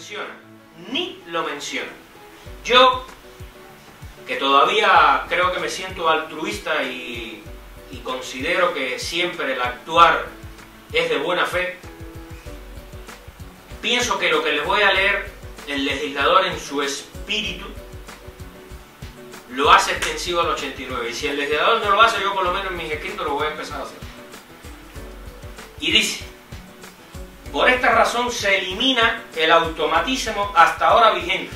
menciona, ni lo menciona. Yo, que todavía creo que me siento altruista y considero que siempre el actuar es de buena fe, pienso que lo que les voy a leer, el legislador en su espíritu lo hace extensivo al 89, y si el legislador no lo hace, yo por lo menos en mis escritos lo voy a empezar a hacer. Y dice: por esta razón se elimina el automatismo hasta ahora vigente,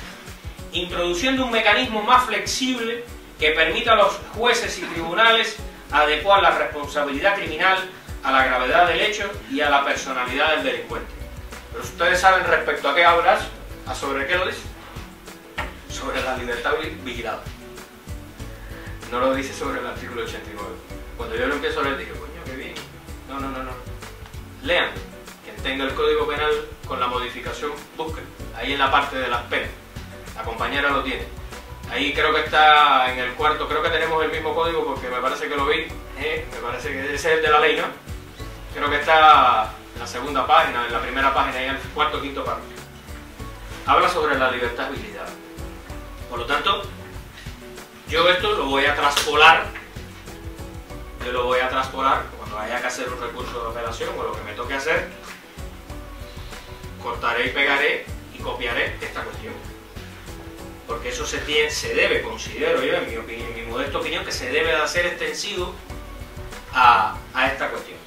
introduciendo un mecanismo más flexible que permita a los jueces y tribunales adecuar la responsabilidad criminal a la gravedad del hecho y a la personalidad del delincuente. Pero ustedes saben respecto a qué hablas, ¿a sobre qué lo dice? Sobre la libertad vigilada. No lo dice sobre el artículo 89. Cuando yo lo empiezo a leer dije, coño, qué bien. No. Lean. Quien tenga el Código Penal con la modificación, busquen. Ahí en la parte de las penas. La compañera lo tiene. Ahí creo que está en el cuarto, creo que tenemos el mismo código porque me parece que lo vi. Me parece que ese es el de la ley, ¿no? Creo que está en la segunda página, en la primera página, ahí en el cuarto o quinto párrafo. Habla sobre la libertad vigilada. Por lo tanto, yo esto lo voy a traspolar. Yo lo voy a traspolar cuando haya que hacer un recurso de apelación o lo que me toque hacer. Cortaré y pegaré y copiaré esta cuestión. Porque eso se debe, considero yo, en mi opinión, en mi modesta opinión, que se debe de hacer extensivo a esta cuestión.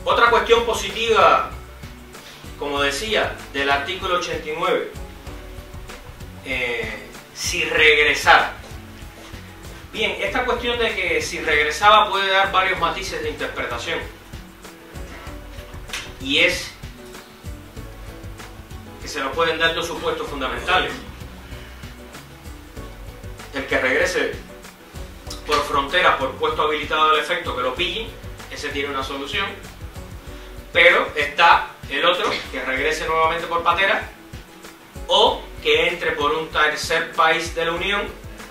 Otra cuestión positiva, como decía, del artículo 89, si regresara. Bien, esta cuestión de que si regresaba puede dar varios matices de interpretación. Y es que se nos pueden dar dos supuestos fundamentales. El que regrese por frontera, por puesto habilitado del efecto, que lo pillen, ese tiene una solución. Pero está el otro, que regrese nuevamente por patera, o que entre por un tercer país de la Unión,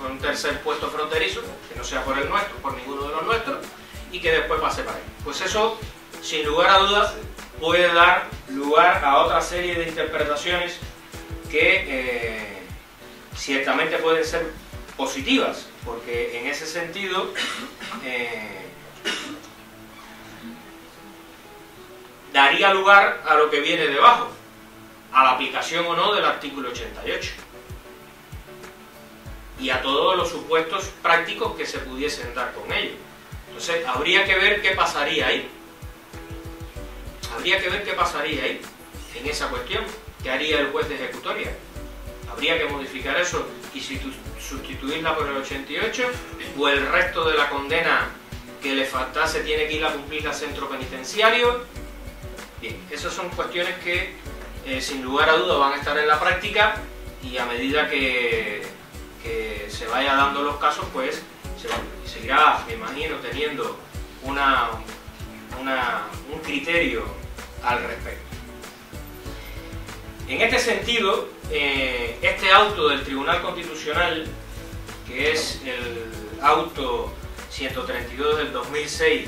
o un tercer puesto fronterizo, que no sea por el nuestro, por ninguno de los nuestros, y que después pase para ahí. Pues eso, sin lugar a dudas, puede dar lugar a otra serie de interpretaciones que ciertamente pueden ser positivas, porque en ese sentido daría lugar a lo que viene debajo, a la aplicación o no del artículo 88 y a todos los supuestos prácticos que se pudiesen dar con ello. Entonces habría que ver qué pasaría ahí. Habría que ver qué pasaría ahí, en esa cuestión. ¿Qué haría el juez de ejecutoria? Habría que modificar eso y sustituirla por el 88, o el resto de la condena que le faltase tiene que ir a cumplir al centro penitenciario. Bien, esas son cuestiones que sin lugar a dudas van a estar en la práctica, y a medida que se vaya dando los casos, pues se seguirá, me imagino, teniendo un criterio al respecto. En este sentido, este auto del Tribunal Constitucional, que es el auto 132 del 2006,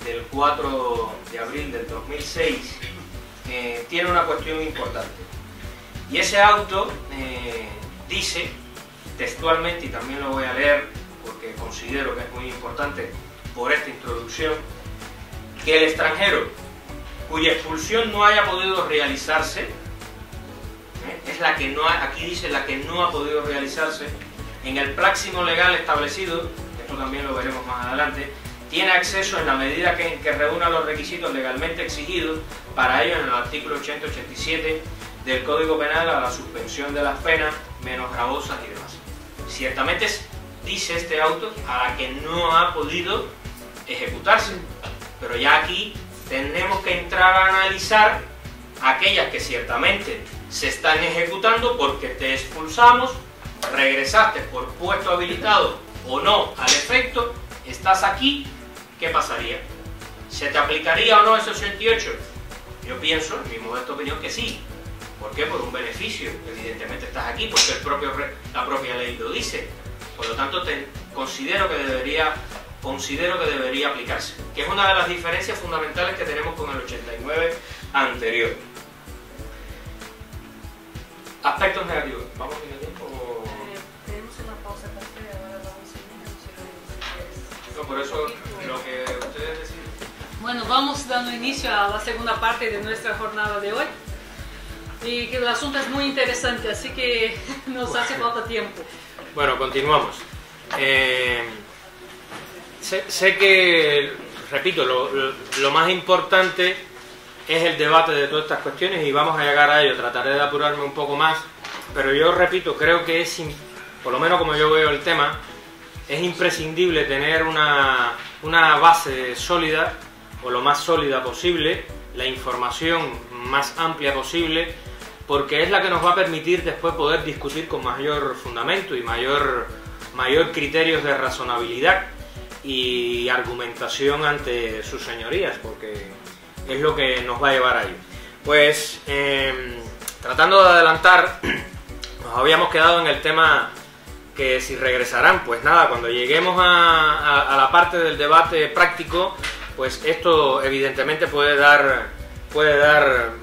del 4 de abril del 2006, tiene una cuestión importante. Y ese auto dice textualmente, y también lo voy a leer porque considero que es muy importante por esta introducción, que el extranjero cuya expulsión no haya podido realizarse, es la que no aquí dice la que no ha podido realizarse en el máximo legal establecido, esto también lo veremos más adelante, tiene acceso en la medida que reúna los requisitos legalmente exigidos para ello en el artículo 80-87 del Código Penal a la suspensión de las penas menos gravosas y demás. Ciertamente dice este auto a la que no ha podido ejecutarse, pero ya aquí tenemos que entrar a analizar aquellas que ciertamente se están ejecutando porque te expulsamos, regresaste por puesto habilitado o no al efecto, estás aquí, ¿qué pasaría? ¿Se te aplicaría o no ese 88? Yo pienso, en mi modesta opinión, que sí. ¿Por qué? Por un beneficio. Evidentemente estás aquí porque la propia ley lo dice. Por lo tanto, considero que debería aplicarse, que es una de las diferencias fundamentales que tenemos con el 89 anterior. Aspectos negativos. ¿Vamos en el tiempo? Tenemos una pausa café, ahora vamos a No, por eso lo que ustedes deciden. Bueno, vamos dando inicio a la segunda parte de nuestra jornada de hoy. Y que el asunto es muy interesante, así que nos hace falta tiempo. Bueno, continuamos. Sé que, repito, lo más importante es el debate de todas estas cuestiones y vamos a llegar a ello. Trataré de apurarme un poco más, pero yo repito, creo que es, por lo menos como yo veo el tema, es imprescindible tener una base sólida, o lo más sólida posible, la información más amplia posible, porque es la que nos va a permitir después poder discutir con mayor fundamento y mayor criterios de razonabilidad y argumentación ante sus señorías, porque es lo que nos va a llevar a ello. Pues, tratando de adelantar, nos habíamos quedado en el tema que si regresarán, pues nada, cuando lleguemos a la parte del debate práctico, pues esto evidentemente puede dar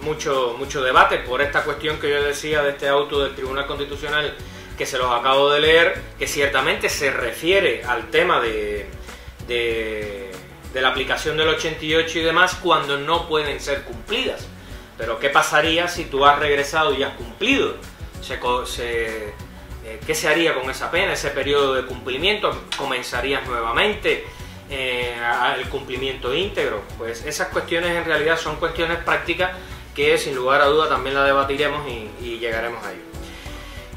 mucho debate por esta cuestión que yo decía de este auto del Tribunal Constitucional que se los acabo de leer, que ciertamente se refiere al tema de la aplicación del 88 y demás cuando no pueden ser cumplidas. Pero ¿qué pasaría si tú has regresado y has cumplido? ¿Qué se haría con esa pena, ese periodo de cumplimiento? ¿Comenzarías nuevamente el cumplimiento íntegro? Pues esas cuestiones en realidad son cuestiones prácticas que sin lugar a duda también la debatiremos y llegaremos a ello.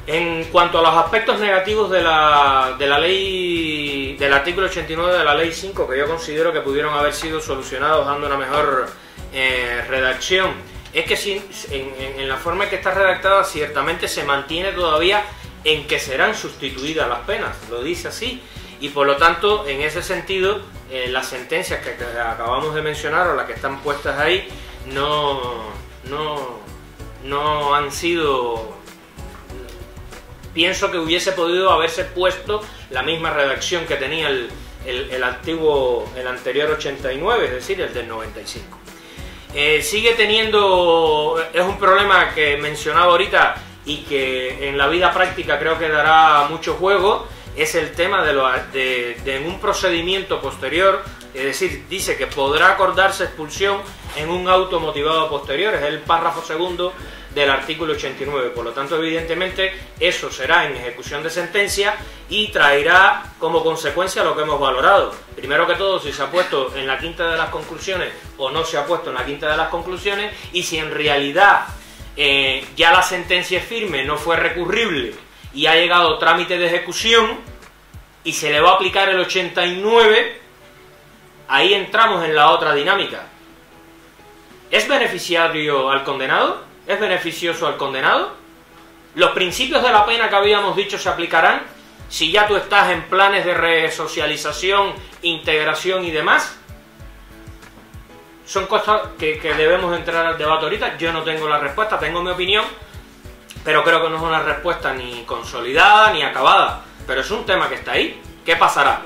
En cuanto a los aspectos negativos de la ley, del artículo 89 de la ley 5, que yo considero que pudieron haber sido solucionados dando una mejor redacción, es que en la forma en que está redactada ciertamente se mantiene todavía en que serán sustituidas las penas, lo dice así, y por lo tanto en ese sentido las sentencias que acabamos de mencionar o las que están puestas ahí no han sido... Pienso que hubiese podido haberse puesto la misma redacción que tenía el anterior 89, es decir, el del 95. Sigue teniendo, es un problema que mencionaba ahorita y que en la vida práctica creo que dará mucho juego, es el tema de en un procedimiento posterior, es decir, dice que podrá acordarse expulsión en un auto motivado posterior, es el párrafo segundo del artículo 89, por lo tanto evidentemente eso será en ejecución de sentencia y traerá como consecuencia lo que hemos valorado. Primero que todo, si se ha puesto en la quinta de las conclusiones o no se ha puesto en la quinta de las conclusiones, y si en realidad ya la sentencia es firme, no fue recurrible y ha llegado trámite de ejecución y se le va a aplicar el 89, ahí entramos en la otra dinámica. ¿Es beneficiario al condenado? ¿Es beneficioso al condenado? ¿Los principios de la pena que habíamos dicho se aplicarán si ya tú estás en planes de resocialización, integración y demás? Son cosas que debemos entrar al debate ahorita. Yo no tengo la respuesta, tengo mi opinión, pero creo que no es una respuesta ni consolidada ni acabada. Pero es un tema que está ahí. ¿Qué pasará?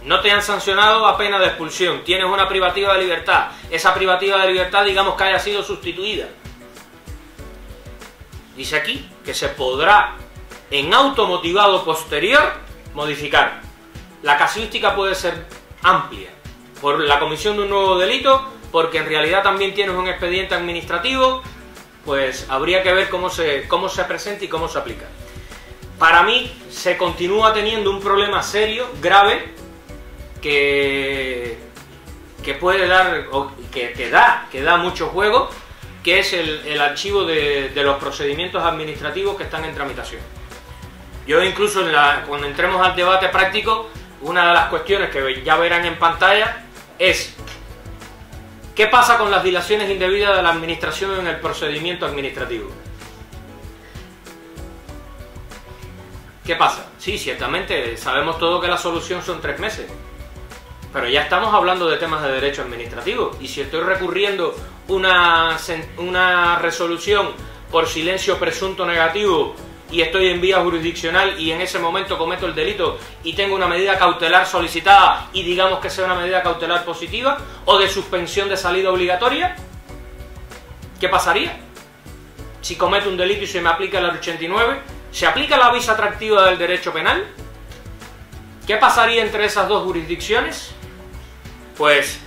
No te han sancionado a pena de expulsión, tienes una privativa de libertad. Esa privativa de libertad, digamos que haya sido sustituida. Dice aquí que se podrá, en auto motivado posterior, modificar. La casuística puede ser amplia. Por la comisión de un nuevo delito, porque en realidad también tienes un expediente administrativo, pues habría que ver cómo se presenta y cómo se aplica. Para mí, se continúa teniendo un problema serio, grave, que puede dar, o que da mucho juego, que es el archivo de los procedimientos administrativos que están en tramitación. Yo incluso cuando entremos al debate práctico, una de las cuestiones que ya verán en pantalla es ¿qué pasa con las dilaciones indebidas de la administración en el procedimiento administrativo? ¿Qué pasa? Sí, ciertamente sabemos todos que la solución son 3 meses. Pero ya estamos hablando de temas de derecho administrativo, y si estoy recurriendo una resolución por silencio presunto negativo y estoy en vía jurisdiccional y en ese momento cometo el delito y tengo una medida cautelar solicitada y digamos que sea una medida cautelar positiva o de suspensión de salida obligatoria, ¿qué pasaría? si cometo un delito y se me aplica la 89, ¿se aplica la vis atractiva del derecho penal? ¿Qué pasaría entre esas dos jurisdicciones? Pues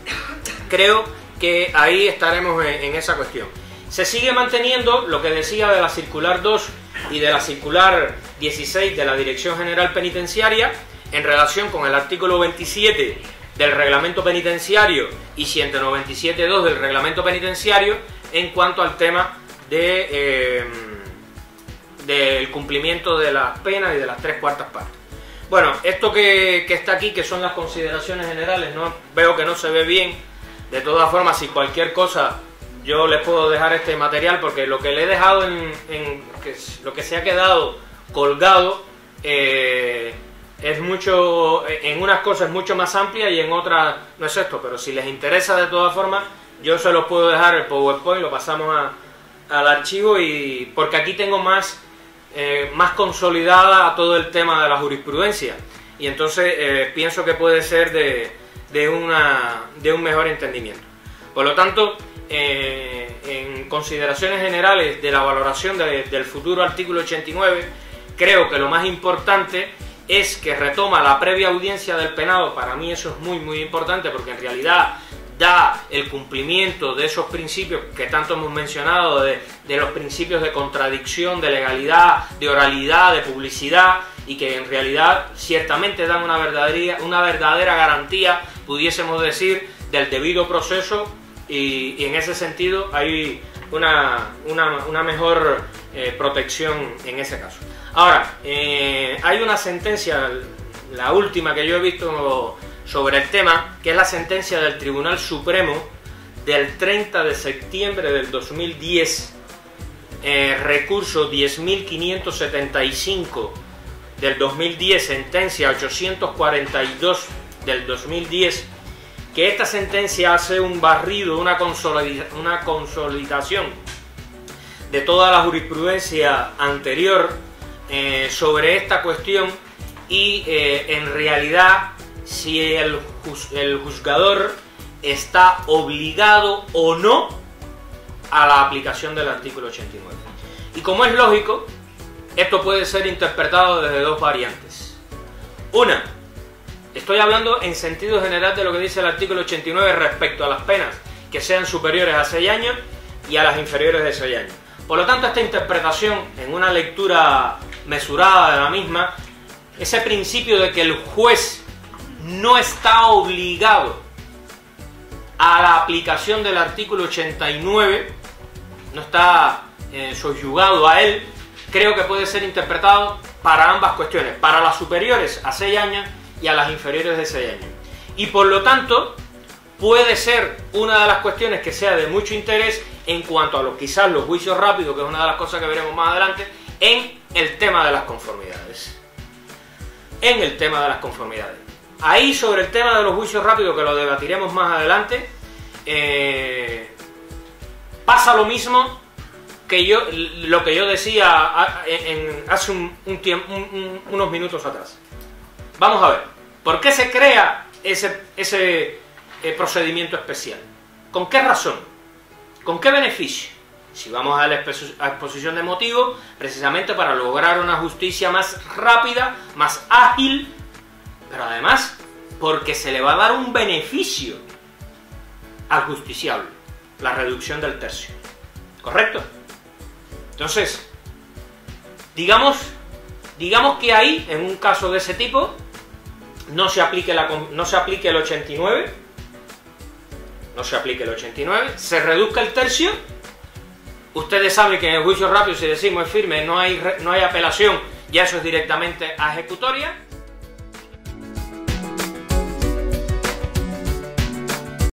creo que ahí estaremos en esa cuestión. Se sigue manteniendo lo que decía de la circular 2 y de la circular 16 de la Dirección General Penitenciaria en relación con el artículo 27 del Reglamento Penitenciario y 197.2 del Reglamento Penitenciario en cuanto al tema del cumplimiento de las penas y de las 3/4 partes. Bueno, esto que está aquí, que son las consideraciones generales, no veo que no se ve bien. De todas formas, si cualquier cosa, yo les puedo dejar este material, porque lo que le he dejado lo que se ha quedado colgado es mucho, en unas cosas mucho más amplia y en otras no es esto, pero si les interesa de todas formas, yo se los puedo dejar el PowerPoint, lo pasamos al archivo, y porque aquí tengo más consolidada a todo el tema de la jurisprudencia, y entonces pienso que puede ser de un mejor entendimiento. Por lo tanto, en consideraciones generales de la valoración del futuro artículo 89, creo que lo más importante es que retoma la previa audiencia del penado. Para mí eso es muy muy importante, porque en realidad da el cumplimiento de esos principios que tanto hemos mencionado, de los principios de contradicción, de legalidad, de oralidad, de publicidad, y que en realidad ciertamente dan una verdadera garantía, pudiésemos decir, del debido proceso, y en ese sentido hay una mejor protección en ese caso. Ahora, hay una sentencia, la última que yo he visto sobre el tema, que es la sentencia del Tribunal Supremo del 30 de septiembre del 2010, recurso 10.575 del 2010, sentencia 842 del 2010, que esta sentencia hace un barrido, una consolidación de toda la jurisprudencia anterior sobre esta cuestión, y en realidad si el juzgador está obligado o no a la aplicación del artículo 89. Y como es lógico, esto puede ser interpretado desde dos variantes. Una, estoy hablando en sentido general de lo que dice el artículo 89 respecto a las penas que sean superiores a 6 años y a las inferiores de 6 años. Por lo tanto, esta interpretación, en una lectura mesurada de la misma, ese principio de que el juez no está obligado a la aplicación del artículo 89, no está subyugado a él, creo que puede ser interpretado para ambas cuestiones, para las superiores a 6 años y a las inferiores de 6 años. Y por lo tanto, puede ser una de las cuestiones que sea de mucho interés en cuanto a quizás los juicios rápidos, que es una de las cosas que veremos más adelante, en el tema de las conformidades. Ahí, sobre el tema de los juicios rápidos, que lo debatiremos más adelante, pasa lo mismo que lo que yo decía hace unos minutos atrás. Vamos a ver, ¿por qué se crea ese procedimiento especial? ¿Con qué razón? ¿Con qué beneficio? Si vamos a la exposición de motivos, precisamente para lograr una justicia más rápida, más ágil, pero además porque se le va a dar un beneficio al justiciable, la reducción del tercio. ¿Correcto? Entonces, digamos que ahí, en un caso de ese tipo, no se aplique el 89, se reduzca el tercio. Ustedes saben que en el juicio rápido, si decimos es firme, no hay apelación, ya eso es directamente a ejecutoria.